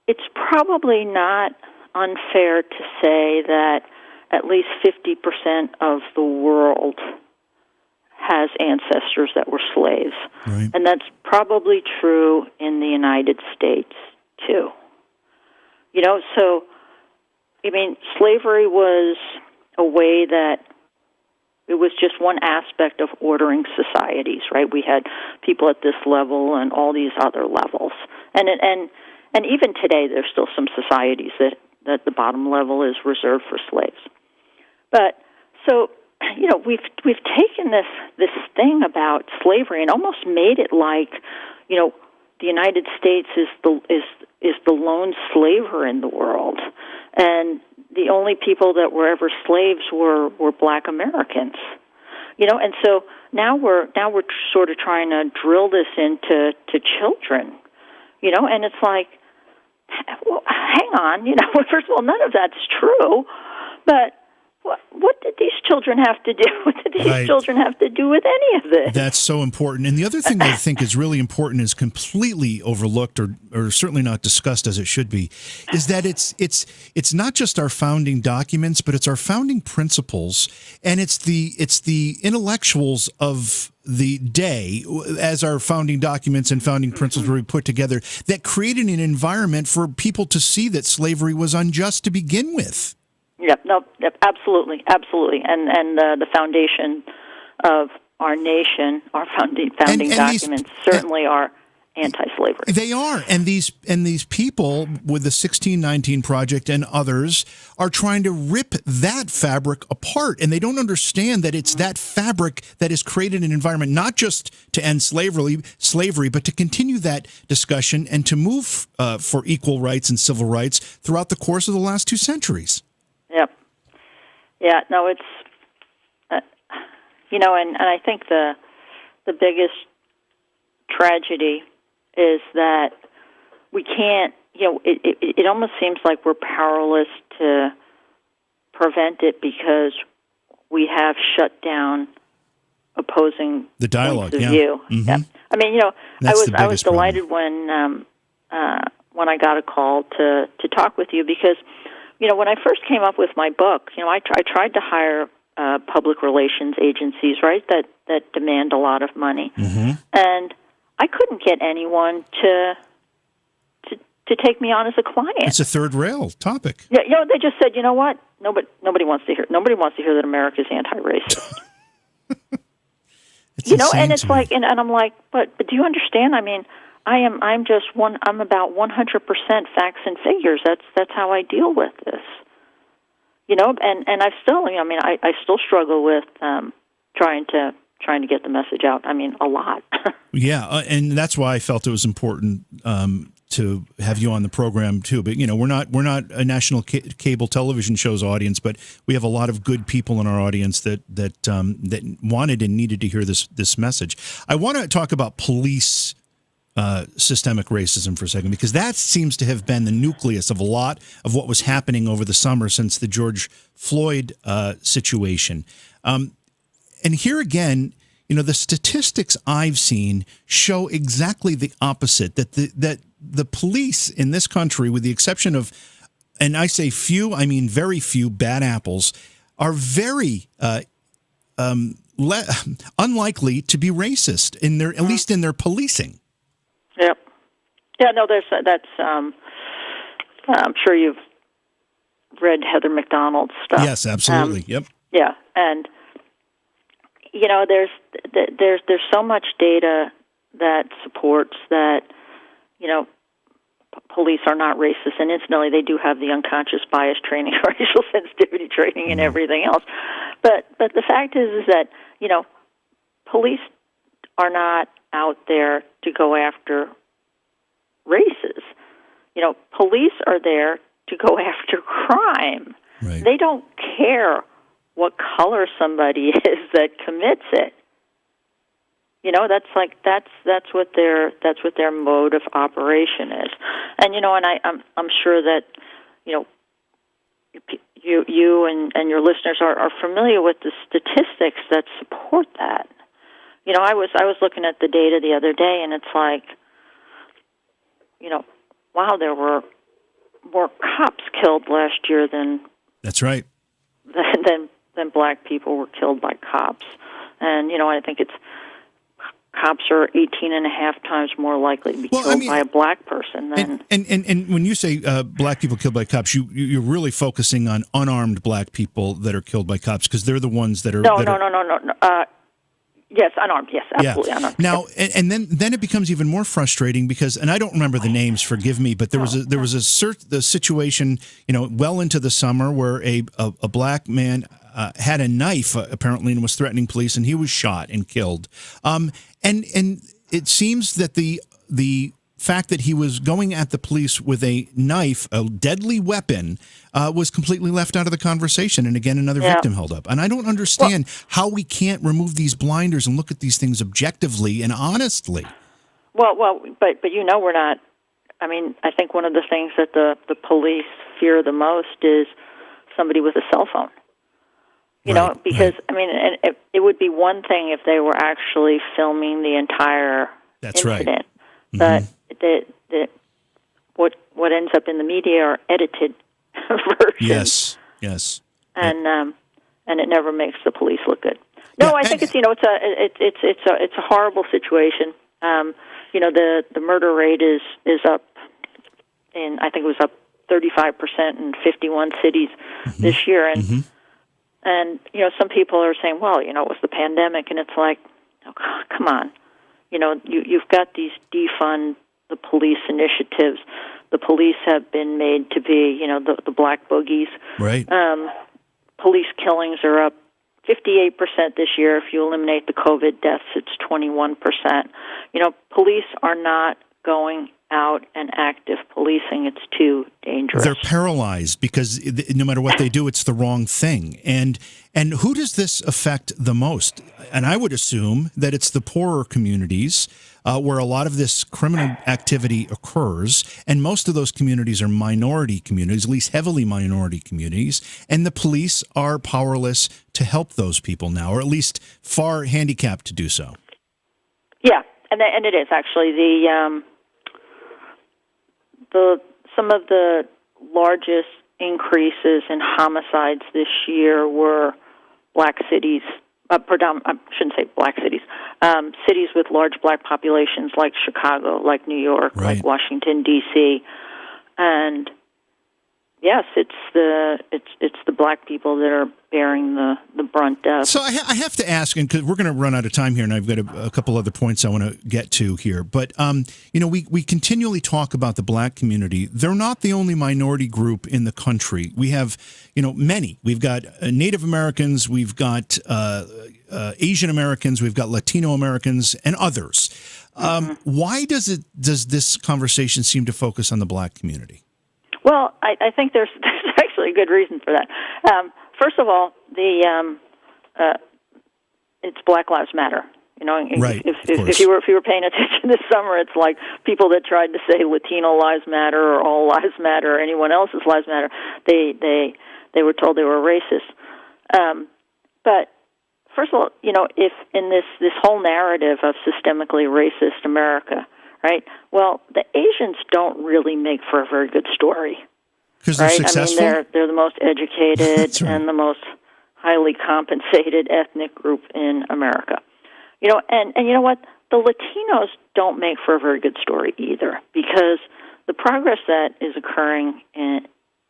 it's probably not unfair to say that at least 50% of the world has ancestors that were slaves. Right. And that's probably true in the United States, too. So, slavery was a way that it was just one aspect of ordering societies, right? We had people at this level and all these other levels. And even today, there's still some societies that the bottom level is reserved for slaves. But so, we've taken this thing about slavery and almost made it like, the United States is the lone slaver in the world, and the only people that were ever slaves were Black Americans. And so now we're sort of trying to drill this into children. And it's like, well, hang on, first of all, none of that's true, but what did these children have to do? What did these children have to do with any of this? That's so important. And the other thing that I think is really important, is completely overlooked or certainly not discussed as it should be, is that it's not just our founding documents, but it's our founding principles, and it's the intellectuals of the day, as our founding documents and founding principles were put together, that created an environment for people to see that slavery was unjust to begin with. Yep, absolutely, and the foundation of our nation, our founding documents certainly are anti-slavery. They are, and these people with the 1619 Project and others are trying to rip that fabric apart, and they don't understand that it's that fabric that has created an environment not just to end slavery, but to continue that discussion and to move for equal rights and civil rights throughout the course of the last 2 centuries. Yep. Yeah. No, it's and I think the biggest tragedy is that we can't it almost seems like we're powerless to prevent it because we have shut down opposing the dialogue. points of Yeah. view. Mm-hmm. Yeah. I mean, I was delighted problem. when I got a call to talk with you because, when I first came up with my book, I tried to hire public relations agencies, right, that demand a lot of money, and I couldn't get anyone to take me on as a client. It's a third rail topic. Yeah, they just said, what? Nobody wants to hear that America's anti-racist. And it's like, and I'm like, but do you understand? I mean, I'm about 100% facts and figures. That's how I deal with this. And I still, I still struggle with trying to get the message out. I mean, a lot. Yeah, and that's why I felt it was important to have you on the program too. But we're not a national cable television show's audience, but we have a lot of good people in our audience that wanted and needed to hear this message. I want to talk about police systemic racism for a second, because that seems to have been the nucleus of a lot of what was happening over the summer since the George Floyd situation. And here again, the statistics I've seen show exactly the opposite, that the police in this country, with the exception of, and I say few, I mean very few bad apples, are very unlikely to be racist in their, at least in their policing. Yep. Yeah, no, that's I'm sure you've read Heather McDonald's stuff. Yes, absolutely. Yep. Yeah, and there's so much data that supports that police are not racist, and incidentally, they do have the unconscious bias training, racial sensitivity training, and everything else. But the fact is that police are not out there to go after races. Police are there to go after crime. Right. They don't care what color somebody is that commits it. That's what their mode of operation is. And I'm sure that you and your listeners are familiar with the statistics that support that. I was looking at the data the other day, and it's like, wow, there were more cops killed last year than that's right than black people were killed by cops. And I think it's cops are 18.5 times more likely to be killed by a black person than. And when you say black people killed by cops, you're really focusing on unarmed black people that are killed by cops, because they're the ones that are. No. Yes, unarmed. Yes, absolutely unarmed. Now, and then it becomes even more frustrating because, and I don't remember the names, forgive me, but there was a situation, well into the summer where a black man had a knife apparently and was threatening police, and he was shot and killed. And it seems that the fact that he was going at the police with a knife, a deadly weapon, was completely left out of the conversation. And again, another victim held up. And I don't understand how we can't remove these blinders and look at these things objectively and honestly. But we're not. I mean, I think one of the things that the police fear the most is somebody with a cell phone. Because I mean, it would be one thing if they were actually filming the entire incident. Right. But what ends up in the media are edited versions. Yes. And it never makes the police look good. No, I think it's a horrible situation. The murder rate is up in, I think it was up 35% in 51 cities this year, and some people are saying, well, it was the pandemic, and it's like, oh, come on. You've got these defund the police initiatives. The police have been made to be, the black boogies. Right. Police killings are up 58% this year. If you eliminate the COVID deaths, it's 21%. Police are not going out and active policing. It's too dangerous. They're paralyzed because no matter what they do, it's the wrong thing. And who does this affect the most? And I would assume that it's the poorer communities where a lot of this criminal activity occurs. And most of those communities are minority communities, at least heavily minority communities. And the police are powerless to help those people now, or at least far handicapped to do so. Yeah, and it is actually some of the largest increases in homicides this year were black cities. I shouldn't say black cities. Cities with large black populations, like Chicago, like New York, right, like Washington D.C. And yes, it's the black people that are bearing the brunt of. So I have to ask, and because we're going to run out of time here, and I've got a couple other points I want to get to here. But we continually talk about the black community. They're not the only minority group in the country. We have many. We've got Native Americans, we've got Asian Americans, we've got Latino Americans, and others. Why does this conversation seem to focus on the black community? Well, I think there's actually a good reason for that. First of all, it's Black Lives Matter. Right. If you were paying attention this summer, it's like people that tried to say Latino lives matter or all lives matter or anyone else's lives matter. They were told they were racist. But first of all, if in this whole narrative of systemically racist America, right? Well, the Asians don't really make for a very good story. Because they're successful? I mean, they're the most educated right, and the most highly compensated ethnic group in America. And you know what? The Latinos don't make for a very good story either, because the progress that is occurring in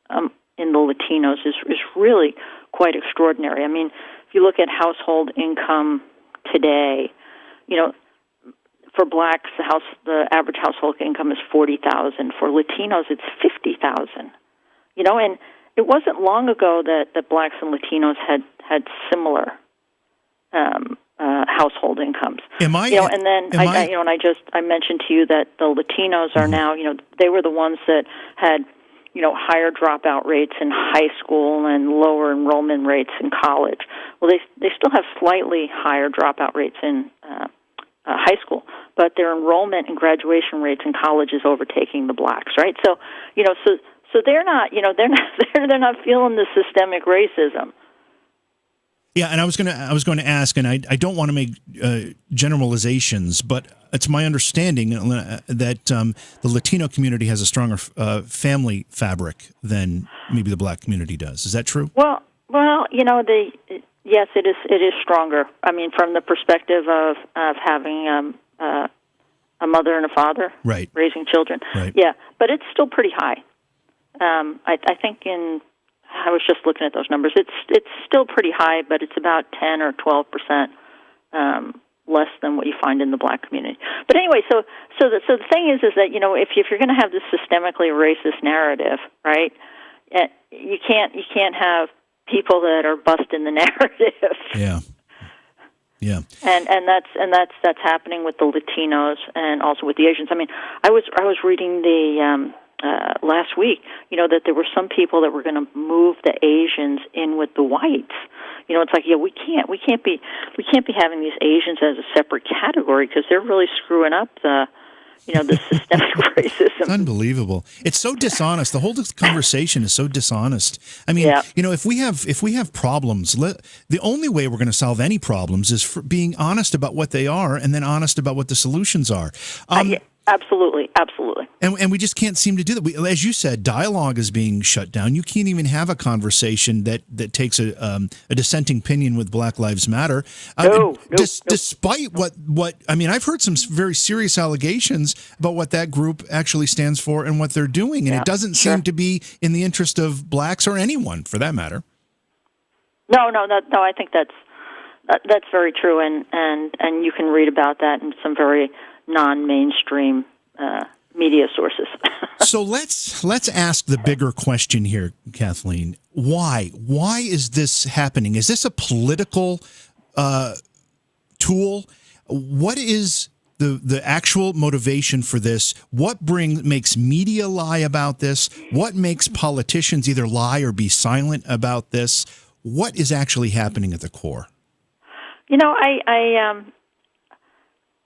the Latinos is really quite extraordinary. I mean, if you look at household income today, for blacks, the average household income is $40,000. For Latinos, it's $50,000. And it wasn't long ago that blacks and Latinos had similar household incomes. I mentioned to you that the Latinos are now, they were the ones that had, higher dropout rates in high school and lower enrollment rates in college. Well, they still have slightly higher dropout rates in high school, but their enrollment and graduation rates in college is overtaking the blacks, right? So, so they're not, they're not feeling the systemic racism. Yeah, and I was going to ask, and I don't want to make generalizations, but it's my understanding that the Latino community has a stronger family fabric than maybe the black community does. Is that true? Well, yes, it is stronger. I mean, from the perspective of having a mother and a father, right, raising children. Right. Yeah, but it's still pretty high. I think I was just looking at those numbers. It's still pretty high, but it's about 10 or 12% less than what you find in the black community. But anyway, so the thing is that if you're going to have this systemically racist narrative, right? You can't have people that are busting the narrative. Yeah. Yeah. And that's happening with the Latinos and also with the Asians. I mean, I was reading the last week, that there were some people that were going to move the Asians in with the whites. It's like, we can't be having these Asians as a separate category because they're really screwing up the systemic racism. It's unbelievable. It's so dishonest. The whole conversation is so dishonest. I mean, if we have problems, the only way we're going to solve any problems is for being honest about what they are and then honest about what the solutions are. Absolutely. And we just can't seem to do that. As you said, dialogue is being shut down. You can't even have a conversation that takes a dissenting opinion with Black Lives Matter. Despite what I mean, I've heard some very serious allegations about what that group actually stands for and what they're doing, and it doesn't seem to be in the interest of blacks or anyone, for that matter. No. I think that's very true, and you can read about that in some very non-mainstream media sources. So let's ask the bigger question here, Kathleen. Why is this happening? Is this a political tool? What is the actual motivation for this? What makes media lie about this? What makes politicians either lie or be silent about this? What is actually happening at the core? I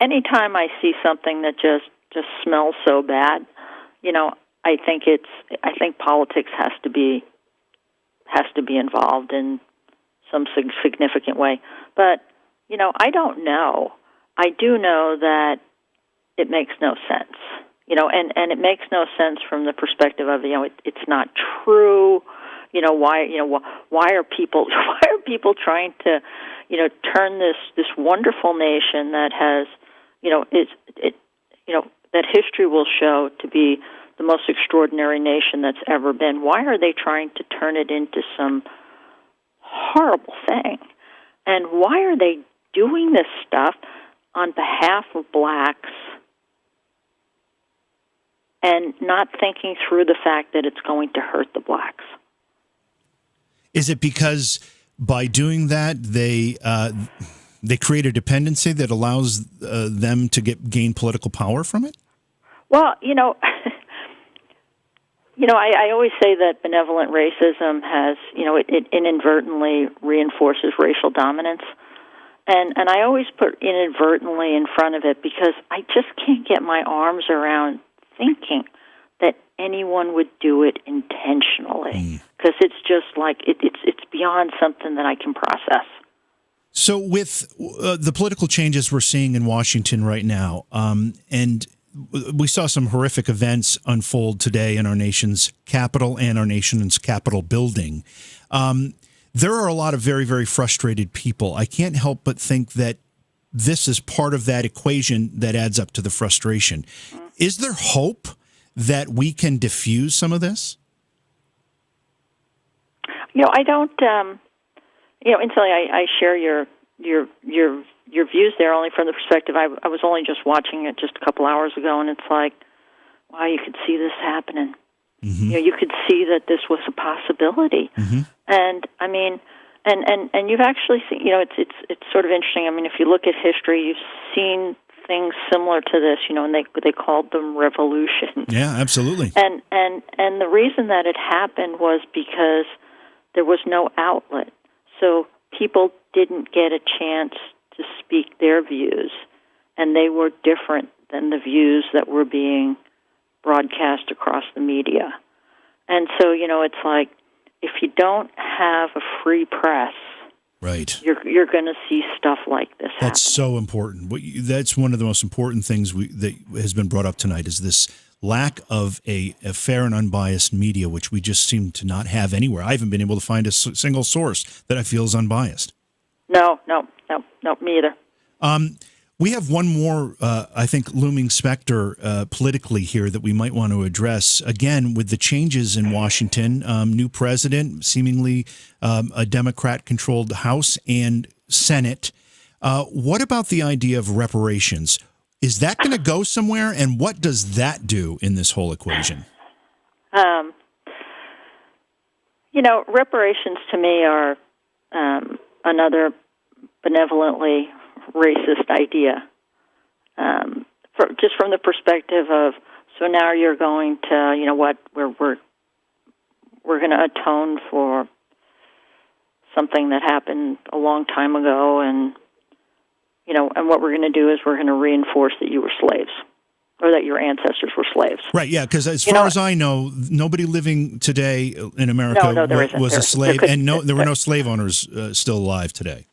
anytime I see something that just smells so bad, I think politics has to be involved in some significant way. But, I don't know. I do know that it makes no sense. And it makes no sense from the perspective of, it's not true. Why are people trying to, turn this wonderful nation that has, that history will show to be the most extraordinary nation that's ever been. Why are they trying to turn it into some horrible thing? And why are they doing this stuff on behalf of blacks and not thinking through the fact that it's going to hurt the blacks? Is it because by doing that they create a dependency that allows them to gain political power from it? Well, I always say that benevolent racism has, it inadvertently reinforces racial dominance. And I always put inadvertently in front of it because I just can't get my arms around thinking that anyone would do it intentionally. Because it's just like, it's beyond something that I can process. So with the political changes we're seeing in Washington right now, and we saw some horrific events unfold today in our nation's capital and our nation's Capitol building. There are a lot of very, very frustrated people. I can't help but think that this is part of that equation that adds up to the frustration. Is there hope that we can diffuse some of this? I don't. Instantly, I share your views there only from the perspective. I was only just watching it just a couple hours ago, and it's like, wow, you could see this happening. Mm-hmm. You could see that this was a possibility. Mm-hmm. And I mean, and you've actually seen. It's sort of interesting. I mean, if you look at history, you've seen things similar to this. And they called them revolutions. Yeah, absolutely. And the reason that it happened was because there was no outlet. So people didn't get a chance to speak their views, and they were different than the views that were being broadcast across the media. And so, it's like, if you don't have a free press, right, you're going to see stuff like this happen. That's so important. That's one of the most important things that has been brought up tonight is this lack of a fair and unbiased media, which we just seem to not have anywhere. I haven't been able to find a single source that I feel is unbiased. No, me either. We have one more, I think, looming specter politically here that we might want to address. Again, with the changes in Washington, new president, seemingly a Democrat-controlled House and Senate. What about the idea of reparations? Is that going to go somewhere, and what does that do in this whole equation? Reparations to me are another benevolently racist idea. Just from the perspective of, so now you're going to, we're going to atone for something that happened a long time ago, and and what we're going to do is we're going to reinforce that you were slaves, or that your ancestors were slaves. Right, yeah, because as far as I know, nobody living today in America was a slave, and there were no slave owners still alive today.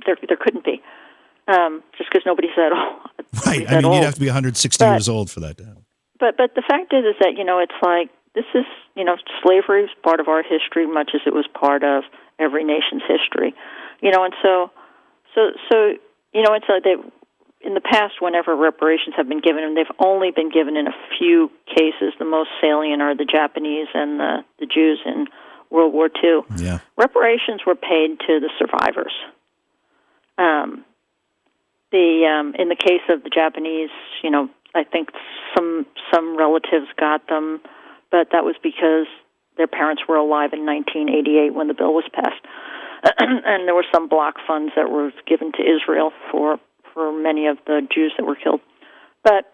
There couldn't be, just because nobody's that old. Right, I mean, you'd have to be 160 years old for that to happen. But the fact is that, it's like, this is, slavery is part of our history, much as it was part of every nation's history. And so it's like in the past, whenever reparations have been given, and they've only been given in a few cases, the most salient are the Japanese and the Jews in World War II. Yeah. Reparations were paid to the survivors. In the case of the Japanese, I think some relatives got them, but that was because their parents were alive in 1988 when the bill was passed. And there were some block funds that were given to Israel for many of the Jews that were killed. But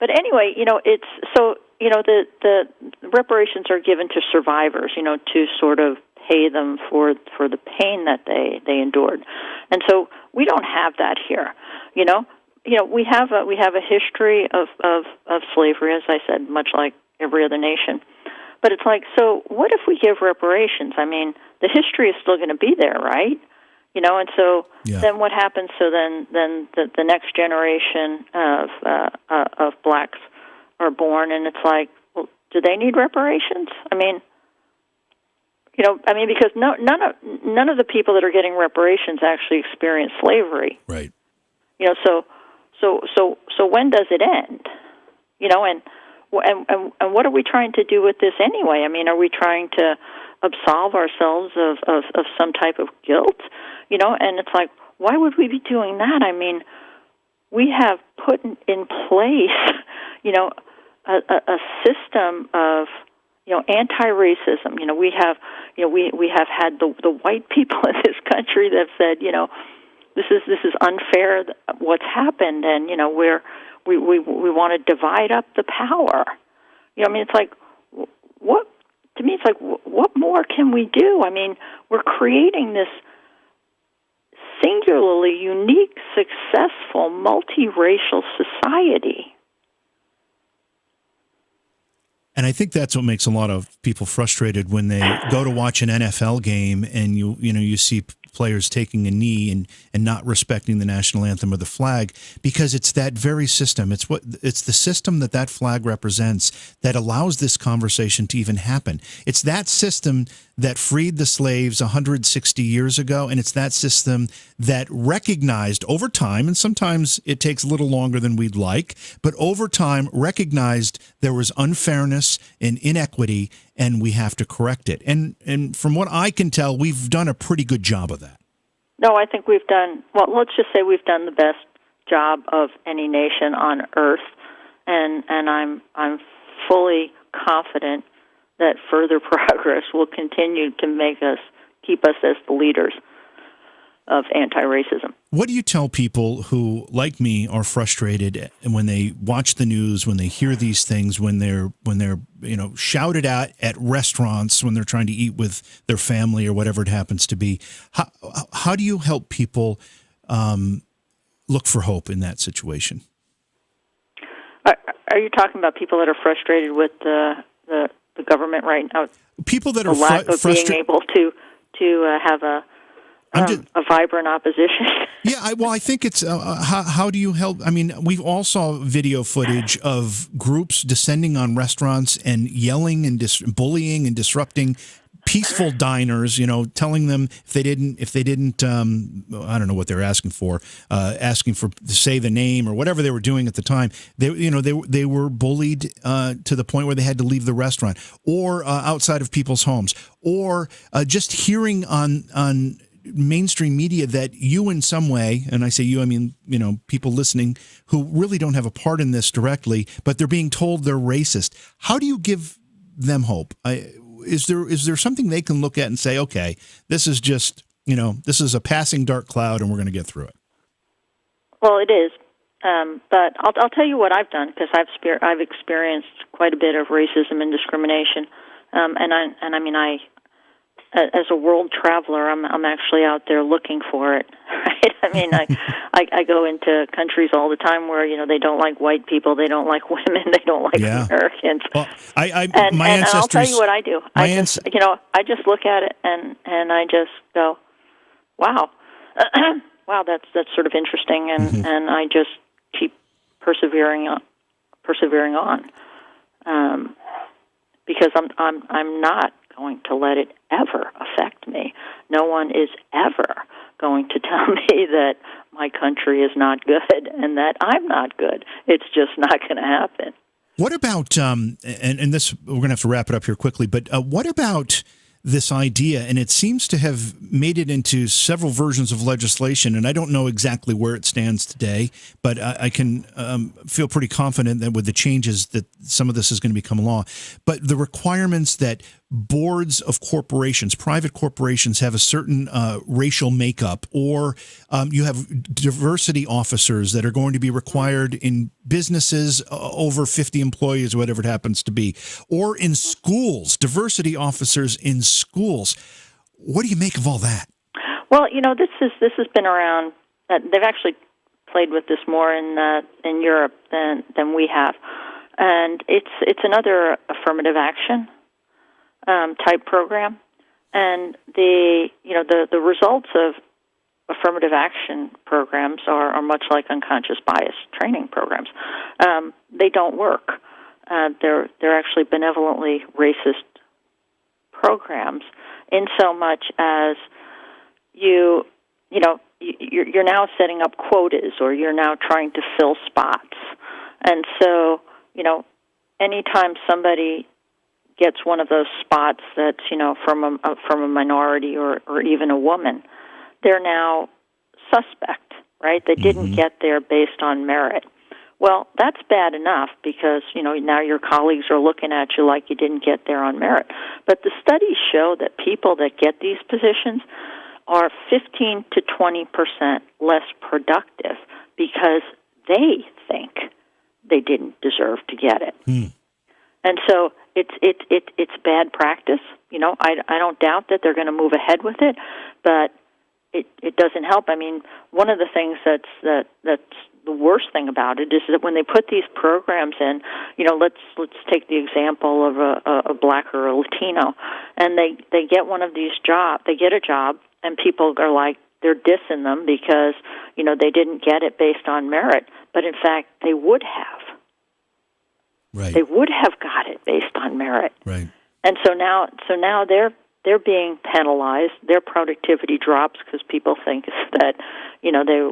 anyway, it's so the reparations are given to survivors, to sort of pay them for the pain that they endured, and so we don't have that here. We have a history of slavery, as I said, much like every other nation. But it's like, so what if we give reparations? I mean, the history is still going to be there, right? And so then what happens? So then the next generation of blacks are born, and it's like, well, do they need reparations? I mean, because none of the people that are getting reparations actually experienced slavery, right? So when does it end? And what are we trying to do with this anyway? I mean, are we trying to absolve ourselves of some type of guilt? And it's like, why would we be doing that? I mean, we have put in place, a system of, anti-racism. We have had the white people in this country that have said, this is unfair what's happened, and we want to divide up the power. It's like, what? To me, it's like, what more can we do? I mean, we're creating this singularly unique, successful, multiracial society. And I think that's what makes a lot of people frustrated when they go to watch an NFL game and you see players taking a knee and not respecting the national anthem or the flag, because it's that very system. It's the system that flag represents that allows this conversation to even happen. It's that system that freed the slaves 160 years ago, and it's that system that recognized over time, and sometimes it takes a little longer than we'd like, but over time recognized there was unfairness and inequity, and we have to correct it. And from what I can tell, we've done a pretty good job of that. No, I think we've done, well, let's just say we've done the best job of any nation on earth, and I'm fully confident that further progress will continue to keep us as the leaders of anti-racism. What do you tell people who, like me, are frustrated when they watch the news, when they hear these things, when they're shouted at restaurants, when they're trying to eat with their family or whatever it happens to be? How do you help people look for hope in that situation? Are you talking about people that are frustrated with the government right now? People that are lack of being able to have a vibrant opposition. Yeah, I think it's how do you help? I mean, we all saw video footage of groups descending on restaurants and yelling and bullying and disrupting peaceful diners. Telling them if they didn't, I don't know what they're asking for say the name or whatever they were doing at the time. They were bullied to the point where they had to leave the restaurant or outside of people's homes, or just hearing on mainstream media that you in some way, and I say you, I mean, people listening who really don't have a part in this directly, but they're being told they're racist. How do you give them hope? Is there something they can look at and say, okay, this is just, this is a passing dark cloud and we're going to get through it? Well, it is. But I'll tell you what I've done, because I've experienced quite a bit of racism and discrimination. As a world traveler, I'm actually out there looking for it. Right? I mean, I go into countries all the time where they don't like white people, they don't like women, they don't like Americans. Well, and I'll tell you what I do. I just look at it and I just go, wow, wow, that's sort of interesting, and I just keep persevering on, because I'm not going to let it ever affect me. No one is ever going to tell me that my country is not good and that I'm not good. It's just not going to happen. What about, and this, we're going to have to wrap it up here quickly, but what about this idea, and it seems to have made it into several versions of legislation, and I don't know exactly where it stands today, but I can feel pretty confident that with the changes that some of this is going to become law, but the requirements that boards of corporations, private corporations, have a certain racial makeup, or you have diversity officers that are going to be required in businesses over 50 employees, whatever it happens to be, or in schools, diversity officers in schools. What do you make of all that? Well, this has been around. They've actually played with this more in Europe than we have, and it's another affirmative action type program, and the results of affirmative action programs are much like unconscious bias training programs. They don't work. They're actually benevolently racist programs, in so much as you're now setting up quotas, or you're now trying to fill spots, and so anytime somebody gets one of those spots that's from a minority or even a woman, they're now suspect, right? They didn't get there based on merit. Well, that's bad enough, because now your colleagues are looking at you like you didn't get there on merit. But the studies show that people that get these positions are 15 to 20% less productive because they think they didn't deserve to get it. And so it's bad practice. I don't doubt that they're going to move ahead with it, but it doesn't help. I mean, one of the things that's the worst thing about it is that when they put these programs in, let's take the example of a black or a Latino, and they get one of these jobs, they get a job, and people are like, they're dissing them because they didn't get it based on merit, but in fact they would have. Right. They would have got it based on merit. Right. And so now they're being penalized. Their productivity drops because people think that they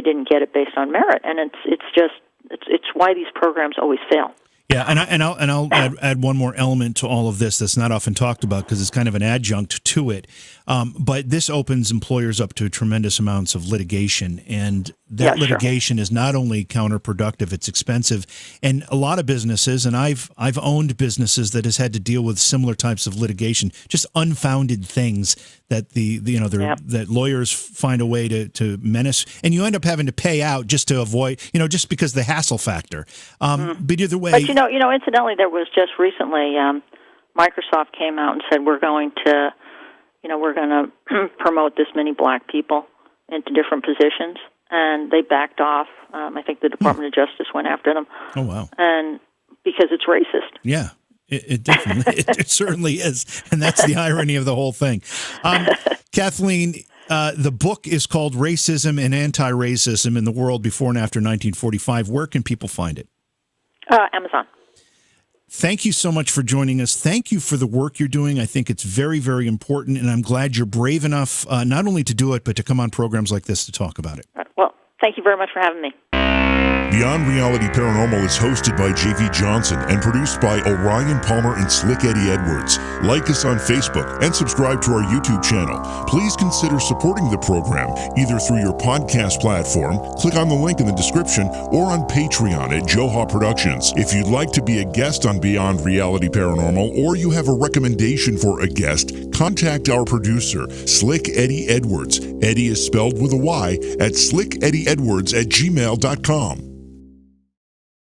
didn't get it based on merit, and it's why these programs always fail. Yeah, and I'll add one more element to all of this that's not often talked about, because it's kind of an adjunct to it. But this opens employers up to tremendous amounts of litigation, and that litigation is not only counterproductive, it's expensive. And a lot of businesses, and I've owned businesses that has had to deal with similar types of litigation, just unfounded things that that lawyers find a way to menace, and you end up having to pay out just to avoid, just because the hassle factor. But either way, but incidentally, there was just recently Microsoft came out and said we're going to promote this many black people into different positions, and they backed off. I think the Department of Justice went after them. Oh wow! And because it's racist. Yeah. It definitely, it certainly is, and that's the irony of the whole thing. Kathleen, the book is called "Racism and Anti-Racism in the World Before and After 1945." Where can people find it? Amazon. Thank you so much for joining us. Thank you for the work you're doing. I think it's very, very important, and I'm glad you're brave enough not only to do it, but to come on programs like this to talk about it. Well, thank you very much for having me. Beyond Reality Paranormal is hosted by J.V. Johnson and produced by Orion Palmer and Slick Eddie Edwards. Like us on Facebook and subscribe to our YouTube channel. Please consider supporting the program either through your podcast platform, click on the link in the description, or on Patreon at Joha Productions. If you'd like to be a guest on Beyond Reality Paranormal, or you have a recommendation for a guest, contact our producer, Slick Eddie Edwards. Eddie is spelled with a Y, at slickeddieedwards@gmail.com.